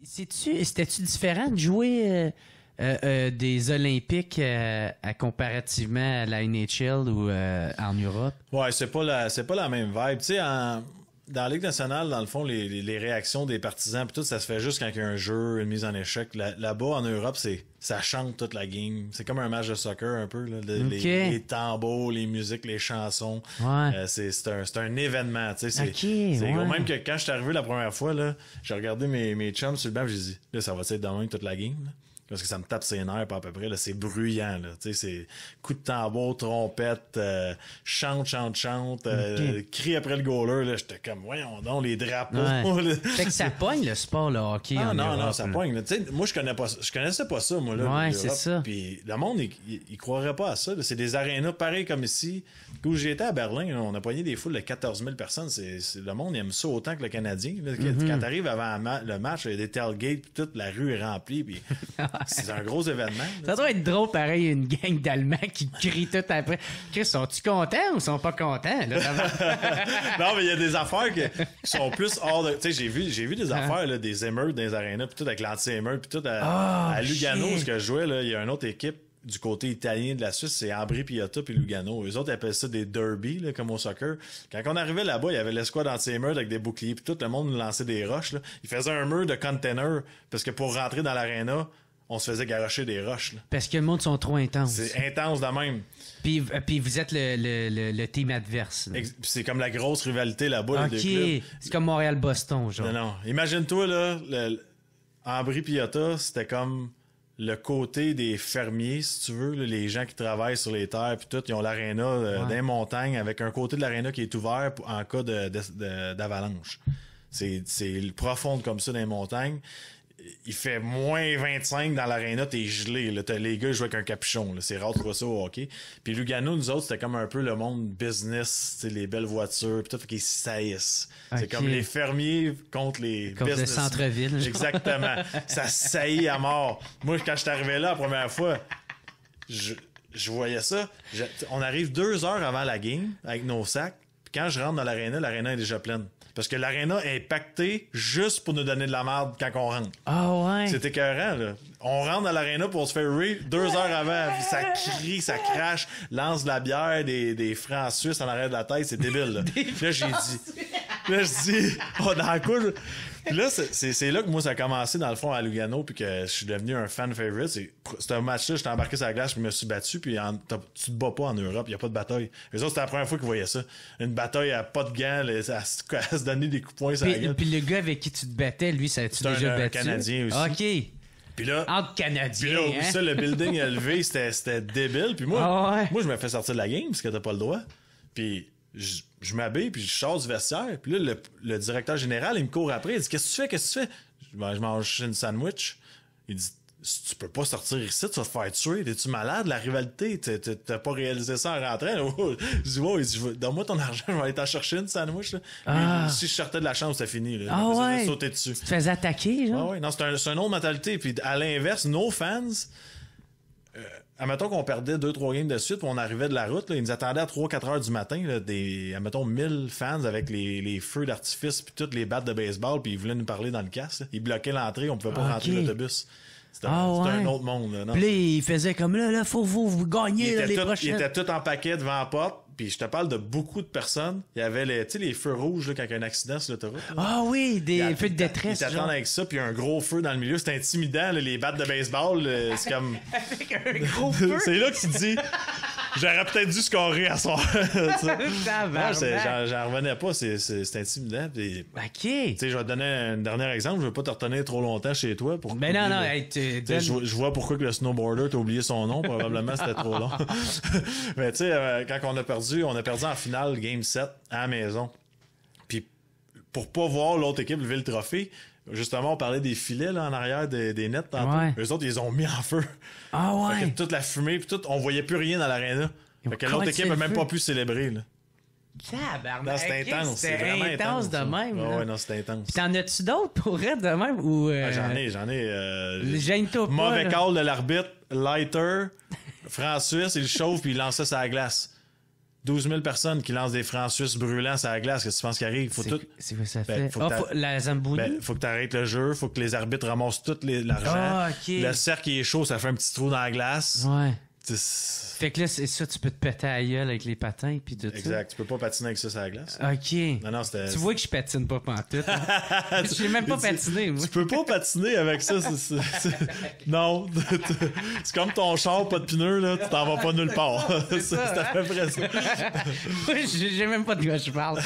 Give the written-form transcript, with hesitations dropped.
C'était-tu différent de jouer des Olympiques comparativement à la NHL ou en Europe? Ouais, c'est pas la même vibe. Tu sais, dans la Ligue nationale, dans le fond, les réactions des partisans, pis tout, ça se fait juste quand il y a un jeu, une mise en échec. Là-bas, en Europe, ça chante toute la game. C'est comme un match de soccer un peu. Là. Les tambours, les musiques, les chansons. Ouais. C'est un événement. Tu sais, ouais. gros. Même que quand je suis arrivé la première fois, là, j'ai regardé mes chums sur le banc, j'ai dit, là, ça va être demain toute la game. Là. Parce que ça me tape ses nerfs pas à peu près. Là, c'est bruyant. Là. Tu sais, c'est coup de tambour, trompette, chante, crie après le goaler. Là, j'étais comme, voyons donc, les drapeaux. Ouais. Fait que ça pogne le sport, le hockey en Europe. Non, ça pogne. Tu sais, moi, je connaissais pas ça, moi. Là, ouais, c'est ça. Puis le monde, il croirait pas à ça. Là. C'est des arénas pareils comme ici. Où j'étais à Berlin, là, on a pogné des foules de 14 000 personnes. Le monde aime ça autant que le Canadien. Là. Quand t'arrives avant le match, il y a des tailgates, puis toute la rue est remplie. Puis c'est un gros événement. Ça doit être drôle, pareil, une gang d'Allemands qui crient tout après. Chris, sont-tu contents ou sont pas contents? Là, non, mais il y a des affaires qui sont plus hors de... Tu sais, j'ai vu des affaires, là, des émeutes dans les arénas, puis tout avec l'anti-émeute, puis tout à Lugano, ce que je jouais, là, il y a une autre équipe du côté italien de la Suisse, c'est Ambri Piotta puis Lugano. Eux autres, ils appellent ça des derbies, là, comme au soccer. Quand on arrivait là-bas, il y avait l'escouade anti-émeute avec des boucliers, puis tout le monde nous lançait des roches. Là. Ils faisaient un mur de container, parce que pour rentrer dans l'aréna, on se faisait garocher des roches. Là. Parce que le monde sont trop intenses. C'est intense de même. Puis vous êtes le team adverse. C'est comme la grosse rivalité là-bas. OK. C'est comme Montréal-Boston, genre. Non. Imagine-toi, là, Ambri Piotta, c'était comme le côté des fermiers, si tu veux, là, les gens qui travaillent sur les terres, puis tout, ils ont l'aréna dans les montagnes, avec un côté de l'aréna qui est ouvert en cas d'avalanche. C'est profond comme ça dans les montagnes. Il fait moins 25 dans l'aréna, t'es gelé. Là. Les gars jouent avec un capuchon. Là. C'est rare de trouver ça au hockey. Puis Lugano, nous autres, c'était comme un peu le monde business, les belles voitures, puis tout, fait qu'ils saillissent. Okay. C'est comme les fermiers contre les contre business. Le centre-ville. Exactement. Ça saillit à mort. Moi, quand je suis arrivé là la première fois, je voyais ça. On arrive 2 heures avant la game avec nos sacs. Puis quand je rentre dans l'aréna est déjà pleine. Parce que l'aréna est pactée juste pour nous donner de la merde quand on rentre. Ah ouais? C'est écœurant, là. On rentre dans l'aréna pour se faire rire 2 heures avant. Puis ça crie, ça crache, lance de la bière, des francs suisses en arrière de la tête. C'est débile, là. Là, j'ai dit... Là, je dis... Oh, dans le coup... Puis là, c'est là que moi, ça a commencé, dans le fond, à Lugano, puis que je suis devenu un fan favorite. C'est un match-là, j'étais embarqué sur la glace, puis je me suis battu, puis tu te bats pas en Europe, il n'y a pas de bataille. Eux autres, c'était la première fois qu'ils voyaient ça. Une bataille à pas de gants, à se donner des coups de poing sur la gueule. Puis le gars avec qui tu te battais, lui, ça a-tu déjà battu? C'est un Canadien aussi. OK. Puis là, entre Canadiens, puis là, ça, le building élevé, c'était débile. Puis moi, moi, je me fais sortir de la game, parce que t'as pas le droit. Puis... Je m'habille, puis je sors du vestiaire. Puis là, le directeur général, il me court après. Il dit, qu'est-ce que tu fais? Je mange une sandwich. Il dit, tu peux pas sortir ici, tu vas te faire tuer. T'es-tu malade? La rivalité, t'as pas réalisé ça en rentrant. Je dis, il dit, donne-moi ton argent, je vais aller t'en chercher une sandwich. Là. Si je sortais de la chambre, c'était fini. Là. Ouais. Sauter dessus. Tu te faisais attaquer, genre? Ah ouais. Non, c'est une autre mentalité. Puis à l'inverse, nos fans... admettons qu'on perdait 2-3 games de suite, puis on arrivait de la route, là, ils nous attendaient à 3-4 heures du matin, là, admettons 1000 fans avec les feux d'artifice puis toutes les battes de baseball, puis ils voulaient nous parler dans le casque. Là. Ils bloquaient l'entrée, on pouvait pas rentrer l'autobus. C'était un autre monde. Là, non? Puis là, ils faisaient comme là, faut vous gagner les prochaines. Ils étaient tous en paquet devant la porte. Puis je te parle de beaucoup de personnes. Il y avait les feux rouges là, quand il y a un accident sur l'autoroute. Ah oui, des feux de détresse. Ils t'attendent avec ça, puis un gros feu dans le milieu. C'est intimidant, là, les battes de baseball. C'est comme... Avec un gros feu. C'est là que tu te dis... J'aurais peut-être dû scorer à soir. J'en revenais pas. C'est intimidant. Puis, OK. Je vais te donner un dernier exemple. Je veux pas te retenir trop longtemps chez toi. Mais non. Je vois pourquoi que le snowboarder t'a oublié son nom. Probablement, c'était trop long. Mais tu sais, quand on a perdu en finale, Game 7, à la maison. Puis, pour pas voir l'autre équipe lever le trophée, justement, on parlait des filets là, en arrière des nets tantôt. Ouais. Eux autres, ils ont mis en feu. Ah ouais. Fait que toute la fumée, puis tout, on voyait plus rien dans l'aréna. Fait que l'autre équipe n'a même pas pu célébrer. Là. Tabarnak. C'était intense. C'est vraiment intense de même. Ouais, non, c'était intense. Puis t'en as-tu d'autres pour être de même? Ou, J'en ai. Gêne-toi pas. Mauvais call de l'arbitre, lighter, franc suisse, il chauffe puis il lance ça sur la glace. 12 000 personnes qui lancent des francs suisses brûlants sur la glace. Qu'est-ce que tu penses qui arrive? C'est quoi ça Ben, fait? La Zamboni? Faut que tu arrêtes le jeu, faut que les arbitres ramassent tout l'argent. Ah, OK. Le cercle qui est chaud, ça fait un petit trou dans la glace. Ouais. Fait que là, c'est ça, tu peux te péter à la gueule avec les patins puis tout ça. Exact, tu peux pas patiner avec ça sur la glace. OK. Non, c'était... Tu vois que je patine pas pantoute. Hein? Je n'ai même pas patiné, moi. Tu peux pas patiner avec ça. Non. C'est comme ton char, pas de pneus, là, tu t'en vas pas nulle part. C'est à peu près ça. J'ai même pas de quoi je parle.